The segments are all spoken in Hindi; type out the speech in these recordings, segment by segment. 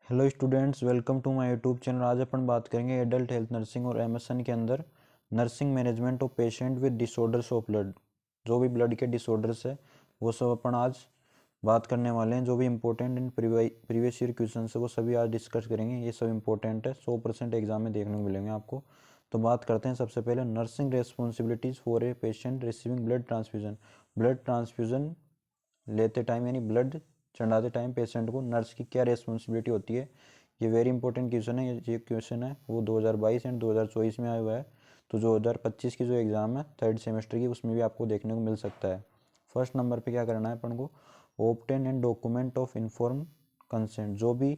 Hello students, welcome to my YouTube channel. आज अपन बात करेंगे एडल्ट हेल्थ नर्सिंग और एमएसएन के अंदर nursing management of patient with disorders of blood. जो भी ब्लड के डिसऑर्डर्स है वो सब अपन आज बात करने वाले हैं। जो भी important in previous year question है वो सभी आज डिस्कस करेंगे। ये सब इंपॉर्टेंट है, 100% एग्जाम में देखने को मिलेंगे आपको। तो बात करते हैं सबसे पहले nursing responsibilities for a patient receiving blood transfusion. Blood transfusion लेते टाइम यानी ब्लड चढ़ाते टाइम पेशेंट को नर्स की क्या रिस्पॉन्सिबिलिटी होती है। ये वेरी इंपॉर्टेंट क्वेश्चन है। ये क्वेश्चन है वो 2022 एंड 2024 में आया हुआ है। तो जो 2025 की जो एग्ज़ाम है थर्ड सेमेस्टर की, उसमें भी आपको देखने को मिल सकता है। फर्स्ट नंबर पे क्या करना है अपन को, obtain and document of inform consent. जो भी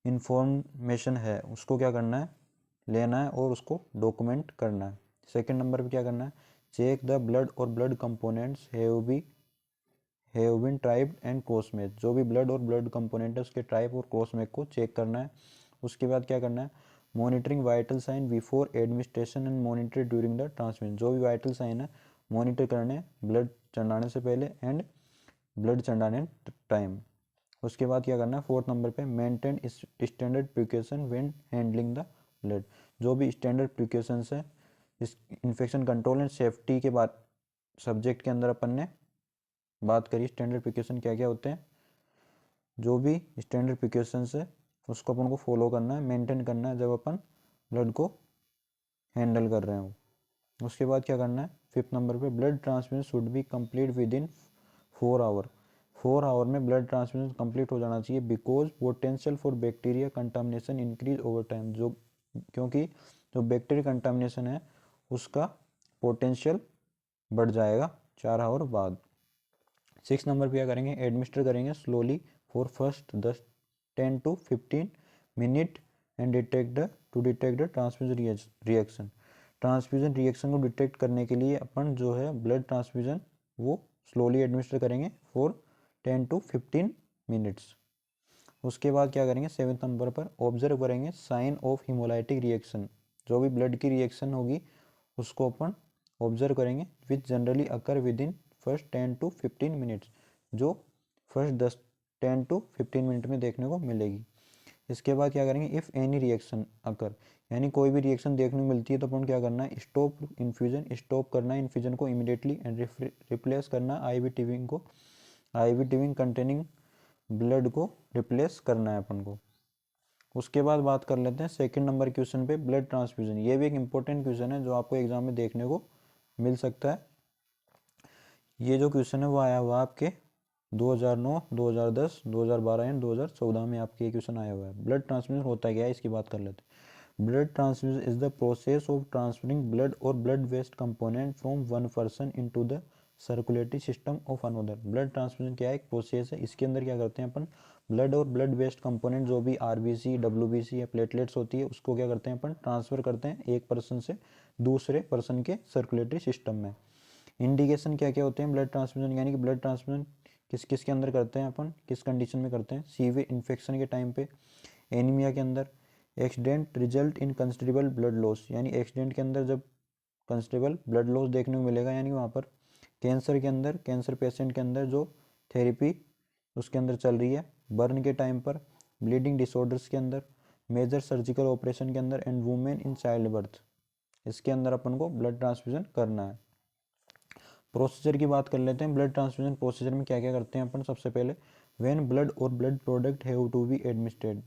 इंफॉर्मेशन है उसको क्या करना है, लेना है और उसको डॉक्यूमेंट करना है। सेकेंड नंबर पे क्या करना है, चेक द ब्लड और blood components have been typed and crossmatch. जो भी ब्लड और ब्लड कंपोनेंट है उसके ट्राइब और क्रॉसमेच को चेक करना है। उसके बाद क्या करना है, monitoring vital sign before administration and monitor during the transmission. जो भी वाइटल साइन है मॉनिटर करने ब्लड चढ़ाने से पहले एंड ब्लड चढ़ाने टाइम। उसके बाद क्या करना है, फोर्थ नंबर पे maintain standard precaution when handling the blood. जो भी स्टैंडर्ड प्रिकॉशंस है इस इन्फेक्शन कंट्रोल एंड सेफ्टी के बाद सब्जेक्ट के अंदर अपन ने बात करी स्टैंडर्ड प्रिकॉशन क्या क्या होते हैं। जो भी स्टैंडर्ड प्रिकॉशंस है उसको अपन को फॉलो करना है, मेंटेन करना है जब अपन ब्लड को हैंडल कर रहे हो। उसके बाद क्या करना है, फिफ्थ नंबर पे blood transfusion should be complete within 4 hour. 4 hour में ब्लड ट्रांसफ्यूजन कंप्लीट हो जाना चाहिए because potential for bacteria contamination increase over time. जो क्योंकि जो बैक्टीरिया कंटामिनेशन है उसका पोटेंशियल बढ़ जाएगा 4 आवर बाद। 6 नंबर पे क्या करेंगे, एडमिनिस्टर करेंगे slowly for first 10 to 15 minute and detect the transfusion reaction. Transfusion reaction को डिटेक्ट करने के लिए अपन जो है ब्लड ट्रांसफ्यूजन वो स्लोली एडमिनिस्टर करेंगे फॉर 10 to 15 मिनट्स। उसके बाद क्या करेंगे, सेवेंथ नंबर पर ऑब्जर्व करेंगे साइन ऑफ हिमोलाइटिक रिएक्शन। जो भी ब्लड की रिएक्शन होगी उसको अपन ऑब्जर्व करेंगे which generally occur with in first 10 to 15 minutes. जो फर्स्ट 10 to 15 मिनट में देखने को मिलेगी। इसके बाद क्या करेंगे, इफ़ एनी रिएक्शन अकर, यानी कोई भी रिएक्शन देखने को मिलती है तो अपन क्या करना है, स्टॉप इन्फ्यूजन, स्टॉप करना है इन्फ्यूजन को इमीडिएटली एंड रिप्लेस करना आईवी टिविंग को, आईवी टिविंग कंटेनिंग ब्लड को रिप्लेस करना है अपन को। उसके बाद बात कर लेते हैं सेकंड नंबर क्वेश्चन पे, ब्लड ट्रांसफ्यूजन। ये भी एक इंपॉर्टेंट क्वेश्चन है जो आपको एग्जाम में देखने को मिल सकता है। ये जो क्वेश्चन है वो आया हुआ आपके 2009, 2010, 2012 एंड 2014 में आपके ये क्वेश्चन आया हुआ है। ब्लड ट्रांसफ्यूजन होता क्या है इसकी बात कर लेते हैं। Blood transfusion is the process of transferring blood और blood based component from one person into the circulatory system of another. Blood transfusion क्या है, एक प्रोसेस है। इसके अंदर क्या करते हैं अपन, ब्लड और ब्लड वेस्ट कंपोनेंट जो भी आरबीसी, डब्ल्यूबीसी या प्लेटलेट्स होती है उसको क्या करते हैं अपन, ट्रांसफर करते हैं एक पर्सन से दूसरे पर्सन के सर्कुलेटरी सिस्टम में। इंडिकेशन क्या क्या होते हैं ब्लड ट्रांसफ्यूजन, यानी कि ब्लड ट्रांसफ्यूजन किस किस के अंदर करते हैं अपन, किस कंडीशन में करते हैं, सीवियर इन्फेक्शन के टाइम पे, एनीमिया के अंदर, accident result in considerable blood loss, यानी एक्सीडेंट के अंदर जब कंसिडरेबल ब्लड लॉस देखने को मिलेगा, यानी वहाँ पर कैंसर के अंदर, कैंसर पेशेंट के अंदर जो थेरेपी उसके अंदर चल रही है, बर्न के टाइम पर, ब्लीडिंग डिसऑर्डर्स के अंदर, मेजर सर्जिकल ऑपरेशन के अंदर and women in child birth, इसके अंदर अपन को ब्लड ट्रांसफ्यूजन करना है। प्रोसीजर की बात कर लेते हैं। ब्लड ट्रांसफ्यूजन प्रोसीजर में क्या क्या करते हैं अपन, सबसे पहले व्हेन ब्लड और blood product have to be administered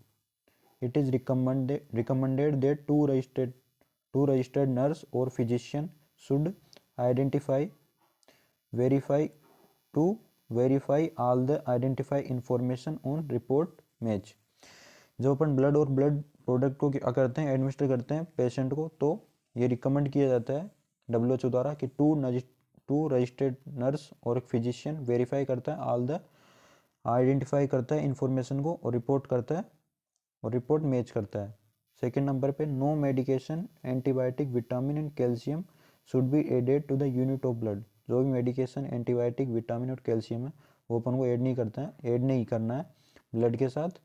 it is recommended that two registered nurse और physician should identify verify to verify all the identify information on report match. जब अपन ब्लड और ब्लड प्रोडक्ट को क्या करते हैं, एडमिनिस्टर करते हैं पेशेंट को, तो ये रिकमेंड किया जाता है WHO द्वारा कि टू रजिस्टर्ड नर्स और फिजिशियन वेरीफाई करता है ऑल द, आइडेंटिफाई करता है इन्फॉर्मेशन को और रिपोर्ट करता है और रिपोर्ट मैच करता है। सेकेंड नंबर पे no medication, antibiotic, vitamin and calcium should be added to the unit of blood. जो भी मेडिकेशन, एंटीबायोटिक, विटामिन और कैल्शियम है वो अपन को ऐड नहीं करना है ब्लड के साथ,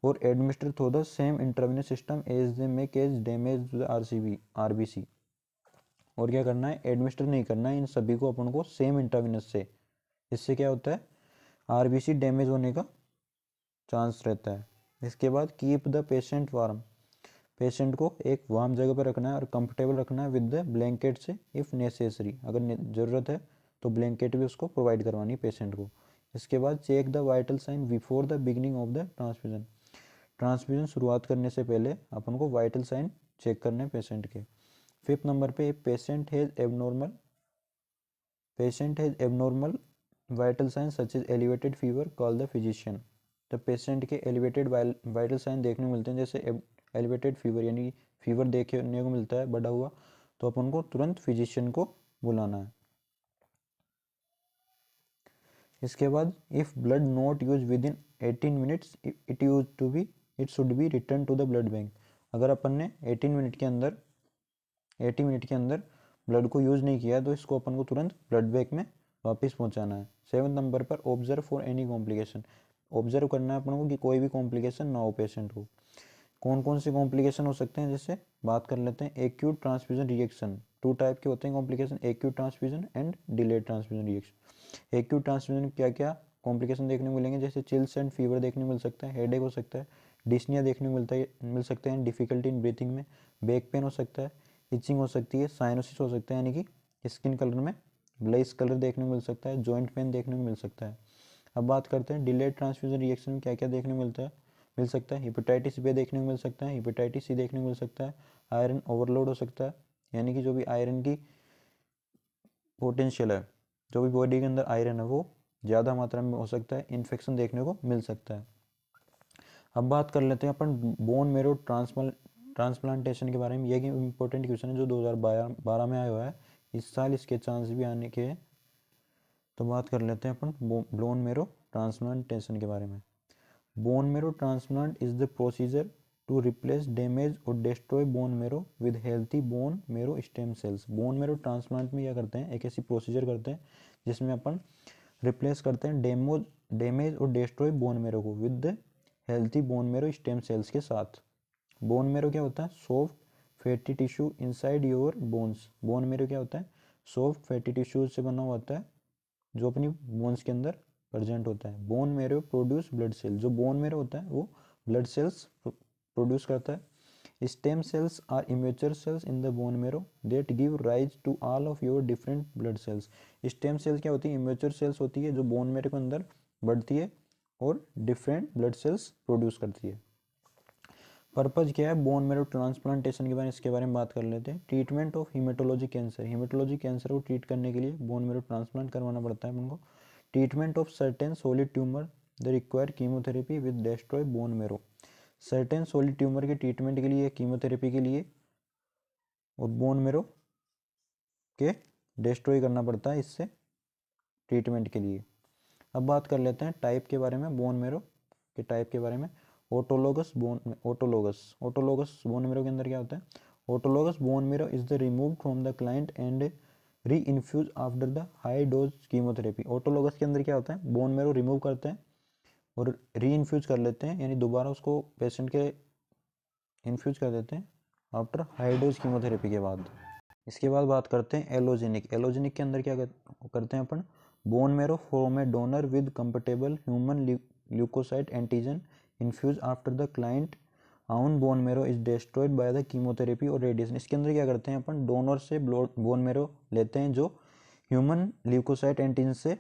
और administer through the same intravenous system as they may cause damage to the RBC. और क्या करना है, एडमिनिस्टर नहीं करना है इन सभी को अपन को सेम इंट्रावेनस से। इससे क्या होता है, आरबीसी डैमेज होने का चांस रहता है। इसके बाद keep the patient warm, patient को एक वार्म जगह पर रखना है और कंफर्टेबल रखना है विद द ब्लैंकेट से इफ़ नेसेसरी, अगर ज़रूरत है तो ब्लैंकेट भी उसको प्रोवाइड करवानी है पेशेंट को। इसके बाद check the vital sign before the beginning of the transfusion, transfusion शुरुआत करने से पहले अपन को वाइटल साइन चेक करने हैं पेशेंट के। फिफ्थ नंबर पे patient has abnormal vital sign such as elevated fever call the physician, जब पेशेंट के एलिवेटेड वाइटल साइन देखने को मिलते हैं, जैसे एलिवेटेड फीवर यानी फीवर देखने को मिलता है बढ़ा हुआ, तो अपन को तुरंत फिजिशियन को बुलाना है। इसके बाद if blood not use within 18 minutes it should be return to the blood bank, अगर अपन ने 80 मिनट के अंदर ब्लड को यूज़ नहीं किया तो इसको अपन को तुरंत ब्लड बैंक में वापस पहुंचाना है। 7 नंबर पर observe for any complication, observe करना है अपन को कि कोई भी कॉम्प्लिकेशन ना हो पेशेंट को। कौन कौन से कॉम्प्लिकेशन हो सकते हैं, जैसे बात कर लेते हैं एक्यूट ट्रांसफ्यूजन रिएक्शन, 2 टाइप के होते हैं complication, acute transfusion and delayed transfusion reaction. Acute transfusion में क्या क्या कॉम्प्लिकेशन देखने को मिलेंगे, जैसे चिल्स एंड फीवर देखने को मिल सकता है, हेडेक हो सकता है, डिस्निया देखने को मिल सकते हैं, डिफिकल्टी इन ब्रीथिंग में, बैक पेन हो सकता है, इचिंग हो सकती है, साइनोसिस हो सकता है यानी कि स्किन कलर में ब्लैक कलर देखने को मिल सकता है, जॉइंट पेन देखने को मिल सकता है। अब बात करते हैं डिलेड ट्रांसफ्यूजन रिएक्शन में क्या क्या देखने को मिल सकता है, हेपेटाइटिस बी देखने को मिल सकता है, हेपेटाइटिस सी देखने को मिल सकता है, आयरन ओवरलोड हो सकता है, यानी कि जो भी आयरन की पोटेंशियल है, जो भी बॉडी के अंदर आयरन है वो ज़्यादा मात्रा में हो सकता है, इन्फेक्शन देखने को मिल सकता है। अब बात कर लेते हैं अपन बोन मेरो ट्रांसप्लांटेशन के बारे में, ये इंपॉर्टेंट क्वेश्चन है जो 2012 में आया हुआ है, इस साल इसके चांस भी आने के। तो बात कर लेते हैं अपन बोन मेरो ट्रांसप्लांटेशन के बारे में। Bone marrow transplant is the procedure to replace damage और destroy bone marrow with healthy bone marrow stem cells. Bone marrow transplant में क्या करते हैं, एक ऐसी प्रोसीजर करते हैं जिसमें अपन रिप्लेस करते हैं डैमेज और डिस्ट्रॉय बोन मेरो को with the healthy bone marrow stem sales के साथ। बोन मेरो क्या होता है, soft fatty tissue inside your bones, bone marrow क्या होता है, सॉफ्ट फैटी टिश्यू से बना हुआ होता है जो अपनी बोन्स के अंदर प्रेजेंट होता है। Bone marrow produce blood cell, जो बोन मेरो होता है वो ब्लड सेल्स प्रोड्यूस करता है। Stem cells are immature cells in the bone marrow that give rise to all of your different blood cells. Stem cells क्या होती है, इमेच्योर सेल्स होती है जो बोन मेरो के अंदर बढ़ती है और डिफरेंट ब्लड सेल्स प्रोड्यूस करती है। पर्पज़ क्या है बोन मेरो ट्रांसप्लांटेशन के बारे में, इसके बारे में बात कर लेते हैं। Treatment of haematology cancer, haematology cancer को ट्रीट करने के लिए बोन मेरो ट्रांसप्लांट करवाना पड़ता है उनको। Treatment of certain solid tumour the require chemotherapy with destroy bone marrow, certain solid tumour के ट्रीटमेंट के लिए कीमोथेरेपी के लिए और बोन मेरो के डिस्ट्रॉय करना पड़ता है इससे ट्रीटमेंट के लिए। अब बात कर लेते हैं टाइप के बारे में, बोन मेरो के टाइप के बारे में। ऑटोलोगस बोन मेरो के अंदर क्या होता है, autologous bone marrow is the remove from the client and reinfuse after the high dose chemotherapy. Autologous के अंदर क्या होता है, बोन मेरो रिमूव करते हैं और री इन्फ्यूज कर लेते हैं, यानी दोबारा उसको पेशेंट के इन्फ्यूज कर देते हैं आफ्टर हाई डोज कीमोथेरेपी के बाद। इसके बाद बात करते हैं एलोजेनिक। एलोजेनिक के अंदर क्या करते हैं अपन, bone marrow from a donor with compatible human leukocyte antigen infuse after the client own bone marrow is destroyed by the chemotherapy और रेडिएशन। इसके अंदर क्या करते हैं अपन, डोनर से बोन मेरो लेते हैं जो ह्यूमन ल्यूकोसाइट एंटीजन से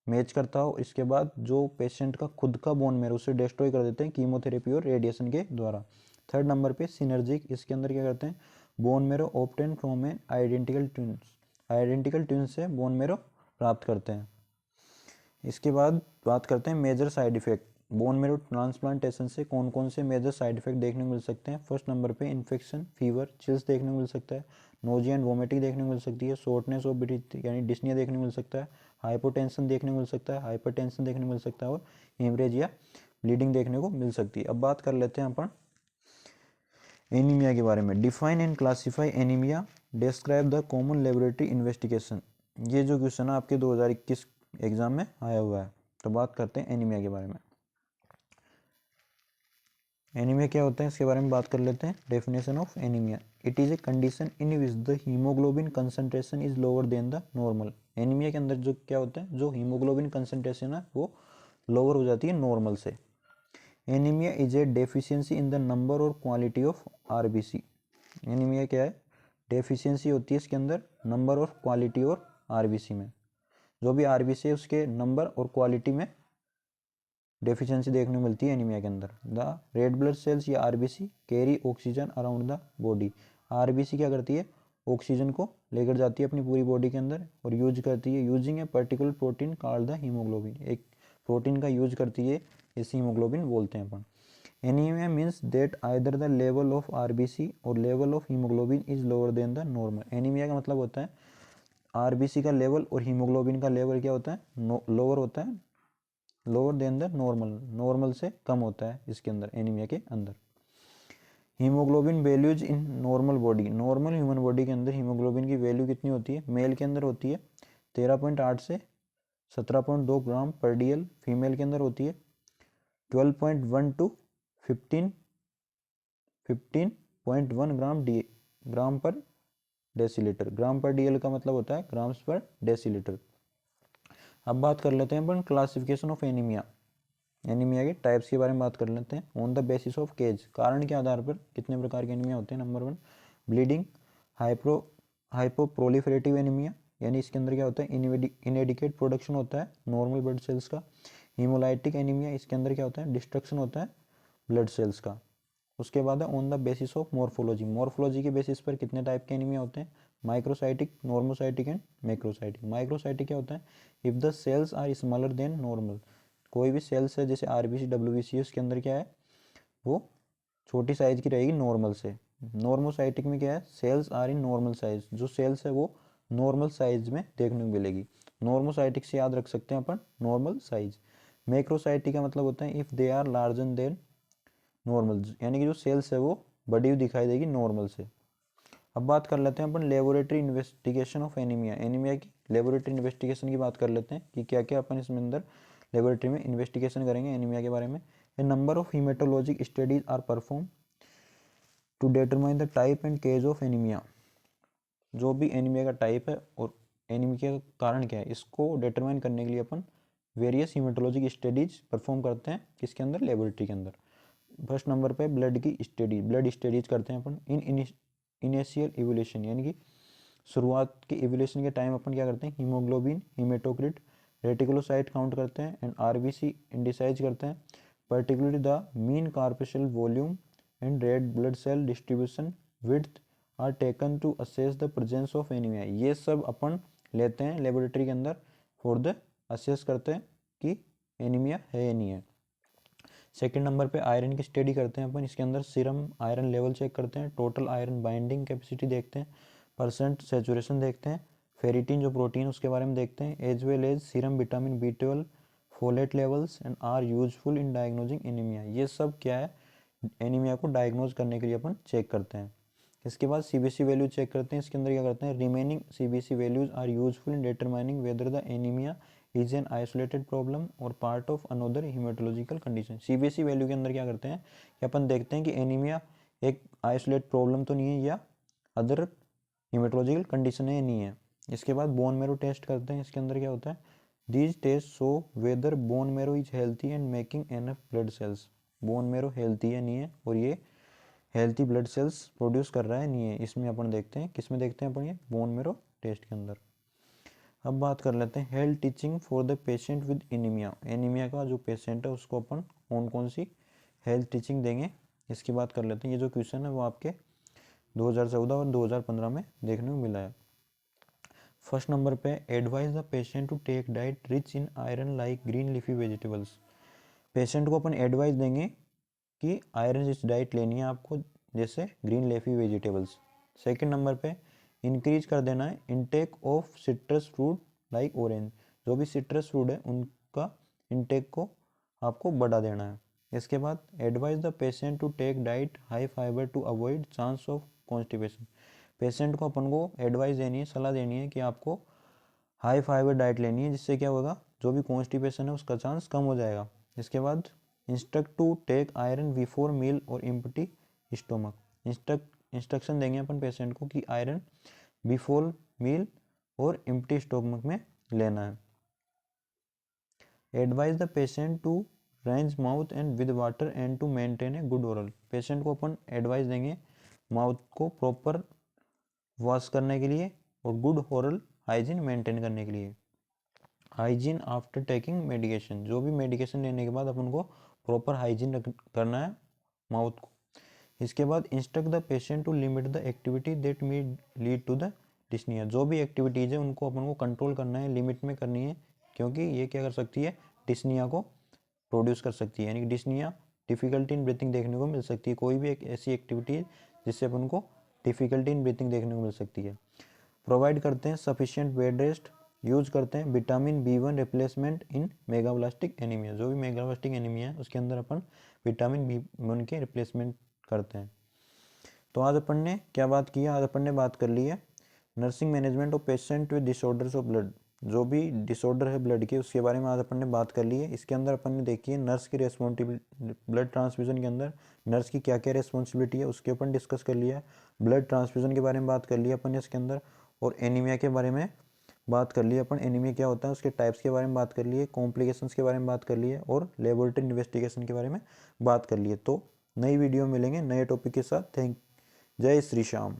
मैच करता हो, इसके बाद जो पेशेंट का खुद का बोन मेरो उसे डिस्ट्रॉय कर देते हैं कीमोथेरेपी और रेडिएशन के द्वारा। थर्ड नंबर पे सिनर्जिक, इसके अंदर क्या करते हैं, bone marrow obtain from an identical twins से बोन मेरो प्राप्त करते हैं। इसके बाद बात करते हैं major side effect. Bone marrow transplantation से कौन कौन से मेजर साइड इफेक्ट देखने को मिल सकते हैं। फर्स्ट नंबर पे इन्फेक्शन, फीवर, चिल्स देखने को मिल सकता है, नोजिया एंड वोमिटिंग देखने को मिल सकती है, शॉर्टनेस ऑफ ब्रीथ यानी डिस्निया देखने को मिल सकता है, हाइपोटेंशन देखने को मिल सकता है, हाइपरटेंशन देखने को मिल सकता है और हेमरेज या ब्लीडिंग देखने को मिल सकती है। अब बात कर लेते हैं अपन एनीमिया के बारे में। Define and classify anaemia, describe the common laboratory investigation. ये जो क्वेश्चन है आपके 2021 एग्जाम में आया हुआ है। तो बात करते हैं एनीमिया के बारे में। एनीमिया क्या होता है इसके बारे में बात कर लेते हैं। Definition of anaemia, it is a condition in which the haemoglobin concentration is lower than the normal. Anaemia के अंदर जो क्या होता है, जो हीमोग्लोबिन कंसंट्रेशन है वो लोअर हो जाती है नॉर्मल से। Anaemia is a deficiency in the number और क्वालिटी ऑफ आरबीसी। एनीमिया क्या है? डेफिशिएंसी होती है इसके अंदर नंबर और क्वालिटी और आरबीसी में। जो भी आरबीसी है उसके नंबर और क्वालिटी में डेफिशिएंसी देखने को मिलती है एनीमिया के अंदर। द रेड ब्लड सेल्स या RBC carry oxygen around the body. RBC क्या करती है? ऑक्सीजन को लेकर जाती है अपनी पूरी बॉडी के अंदर और यूज करती है using a particular protein called the haemoglobin. एक प्रोटीन का यूज करती है, इसे हीमोग्लोबिन बोलते हैं अपन। Anaemia means that either the level of RBC और level of haemoglobin is lower than the normal. Anaemia का मतलब होता है आरबीसी का लेवल और हीमोग्लोबिन का लेवल क्या होता है? लोअर होता है, lower than the normal, normal से कम होता है इसके अंदर, एनीमिया के अंदर। Haemoglobin values in normal body. Normal human body के अंदर हीमोग्लोबिन की वैल्यू कितनी होती है? मेल के अंदर होती है 13.8 से 17.2 ग्राम पर डीएल। फीमेल के अंदर होती है 12.1 टू 15.1 ग्राम पर डेसीलीटर। ग्राम पर डीएल का मतलब होता है ग्राम्स पर डेसीलीटर। अब बात कर लेते हैं अपन क्लासिफिकेशन ऑफ एनीमिया। एनीमिया के टाइप्स के बारे में बात कर लेते हैं। On the basis of cause, कारण के आधार पर कितने प्रकार के एनीमिया होते हैं। नंबर 1 ब्लीडिंग हाइपोप्रोलिफरेटिव एनीमिया, यानी इसके अंदर क्या होता है? इनएडिकेट प्रोडक्शन होता है नॉर्मल ब्लड सेल्स का। हीमोलाइटिक एनीमिया, इसके अंदर क्या होता है? डिस्ट्रक्शन होता है ब्लड सेल्स का। उसके बाद है on the basis of morphology. Morphology के बेसिस पर कितने टाइप के एनीमिया होते हैं? Microcytic, normocytic and macrocytic. Microcytic क्या होता है? If the cells are smaller than normal. कोई भी सेल्स है जैसे आरबीसी डब्ल्यूबीसी, उसके अंदर क्या है? वो छोटी साइज की रहेगी नॉर्मल से। नॉर्मोसाइटिक में क्या है? Cells are in normal size, जो सेल्स है वो नॉर्मल साइज में देखने को मिलेगी। नॉर्मोसाइटिक से याद रख सकते हैं अपन नॉर्मल साइज। मैक्रोसाइटिक का मतलब होता है if they are larger than normal, यानी कि जो सेल्स है वो बड़ी हुई दिखाई देगी नॉर्मल से। अब बात कर लेते हैं अपन laboratory investigation of anaemia. Anaemia की लेबोरेटरी इन्वेस्टिगेशन की बात कर लेते हैं कि क्या क्या अपन इसमें अंदर लेबोरेटरी में इन्वेस्टिगेशन करेंगे एनीमिया के बारे में। A number of haematologic studies are perform to determine the type and cause of anaemia. जो भी एनीमिया का टाइप है और एनीमिया का कारण क्या है, इसको डिटरमाइन करने के लिए अपन वेरियस हीमेटोलॉजिक स्टडीज परफॉर्म करते हैं किसके अंदर? लेबोरेटरी के अंदर। फर्स्ट नंबर पे ब्लड की स्टडी, ब्लड स्टडीज करते हैं अपन। इनिशियल इवोल्यूशन, यानी कि शुरुआत के इवोल्यूशन के टाइम अपन क्या करते हैं? हीमोग्लोबिन, हीमेटोक्रिट, रेटिकुलोसाइट काउंट करते हैं एंड आरबीसी इंडिसाइज करते हैं। Particularly the mean corpuscular volume and red blood cell distribution width are taken to assess the presence of anaemia. ये सब अपन लेते हैं लेबोरेटरी के अंदर फॉर द असेस करते हैं कि एनीमिया है या नहीं है। सेकंड नंबर पे आयरन की स्टडी करते हैं अपन। इसके अंदर सीरम आयरन लेवल चेक करते हैं, टोटल आयरन बाइंडिंग कैपेसिटी देखते हैं, परसेंट सेचुरेशन देखते हैं, फेरिटिन जो प्रोटीन उसके बारे में देखते हैं, as well as serum vitamin B12, folate levels and are useful in diagnosing anemia. ये सब क्या है? एनीमिया को डायग्नोज करने के लिए अपन चेक करते हैं। इसके बाद सीबीसी वैल्यू चेक करते हैं। इसके अंदर क्या करते हैं? Remaining CBC values are useful in determining whether the anaemia is an isolated problem और part of another haematological condition. CBC value के अंदर क्या करते हैं कि अपन देखते हैं कि एनीमिया एक आइसोलेट प्रॉब्लम तो नहीं है या अदर हीमेटोलॉजिकल कंडीशन है या नहीं है। इसके बाद बोन मेरो टेस्ट करते हैं। इसके अंदर क्या होता है? These test show whether bone marrow is healthy and making enough blood cells. Bone marrow healthy है नहीं है और ये हेल्थी ब्लड सेल्स प्रोड्यूस कर रहा है नहीं है, इसमें अपन देखते हैं। किस में देखते हैं अपन? ये बोन मेरो टेस्ट के अंदर। अब बात कर लेते हैं health teaching for the patient with anaemia. Anaemia का जो पेशेंट है उसको अपन कौन कौन सी हेल्थ टीचिंग देंगे, इसकी बात कर लेते हैं। ये जो क्वेश्चन है वो आपके 2014 और 2015 में देखने को मिला है। फर्स्ट नंबर पे advise the patient to take diet rich in iron like green leafy vegetables. Patient को अपन एडवाइस देंगे कि आयरन रिच डाइट लेनी है आपको, जैसे green leafy vegetables. Second number पे इंक्रीज कर देना है intake of citrus fruit like orange. जो भी सिट्रस फ्रूट है उनका इनटेक को आपको बढ़ा देना है। इसके बाद advise the patient to take diet high fiber to avoid chance of constipation. Patient को अपन को एडवाइस देनी है, सलाह देनी है कि आपको हाई फाइबर डाइट लेनी है, जिससे क्या होगा? जो भी कॉन्स्टिपेशन है उसका चांस कम हो जाएगा। इसके बाद instruct to take iron before meal और एम्प्टी स्टोमक। इंस्ट्रक्शन देंगे अपन पेशेंट को कि आयरन बिफोर मील और एम्प्टी स्टोमक में लेना है। Advise the patient to rinse mouth and with water and to maintain a good oral. Patient को अपन एडवाइस देंगे माउथ को प्रॉपर वॉश करने के लिए और गुड ओरल हाइजीन मेंटेन करने के लिए। हाइजीन आफ्टर टेकिंग मेडिकेशन, जो भी मेडिकेशन लेने के बाद अपन को प्रॉपर हाइजीन करना है माउथ को। इसके बाद instruct the patient to limit the activity that may lead to the dyspnea, जो भी एक्टिविटीज़ है उनको अपन को कंट्रोल करना है, लिमिट में करनी है, क्योंकि ये क्या कर सकती है, डिस्निया को प्रोड्यूस कर सकती है, यानी कि डिस्निया डिफिकल्टी इन ब्रीथिंग देखने को मिल सकती है। कोई भी एक ऐसी एक्टिविटी है जिससे अपन को डिफिकल्टी इन ब्रीथिंग देखने को मिल सकती है। प्रोवाइड करते हैं सफिशिएंट बेड रेस्ट, यूज करते हैं विटामिन B1 रिप्लेसमेंट इन मेगाब्लास्टिक एनीमिया, जो भी मेगाब्लास्टिक एनीमिया है उसके अंदर अपन विटामिन B1 के रिप्लेसमेंट करते हैं। तो आज अपन ने क्या बात की है, आज अपन ने बात कर ली है nursing management of patient with disorders of blood, जो भी डिसऑर्डर है ब्लड के उसके बारे में आज अपन ने बात कर ली है। इसके अंदर अपन ने देखी है नर्स की रेस्पॉन्सिबिलिटी, ब्लड ट्रांसफ्यूजन के अंदर नर्स की क्या क्या रेस्पॉन्सिबिलिटी है उसके अपन डिस्कस कर लिया है। ब्लड ट्रांसफ्यूजन के बारे में बात कर लिया अपन ने इसके अंदर, और एनीमिया के बारे में बात कर ली अपन, एनीमिया क्या होता है उसके टाइप्स के बारे में बात कर लिए, कॉम्प्लिकेशंस के बारे में बात कर लिए और लेबोरेटरी इन्वेस्टिगेशन के बारे में बात कर लिए। तो नई वीडियो मिलेंगे नए टॉपिक के साथ। जय श्री श्याम।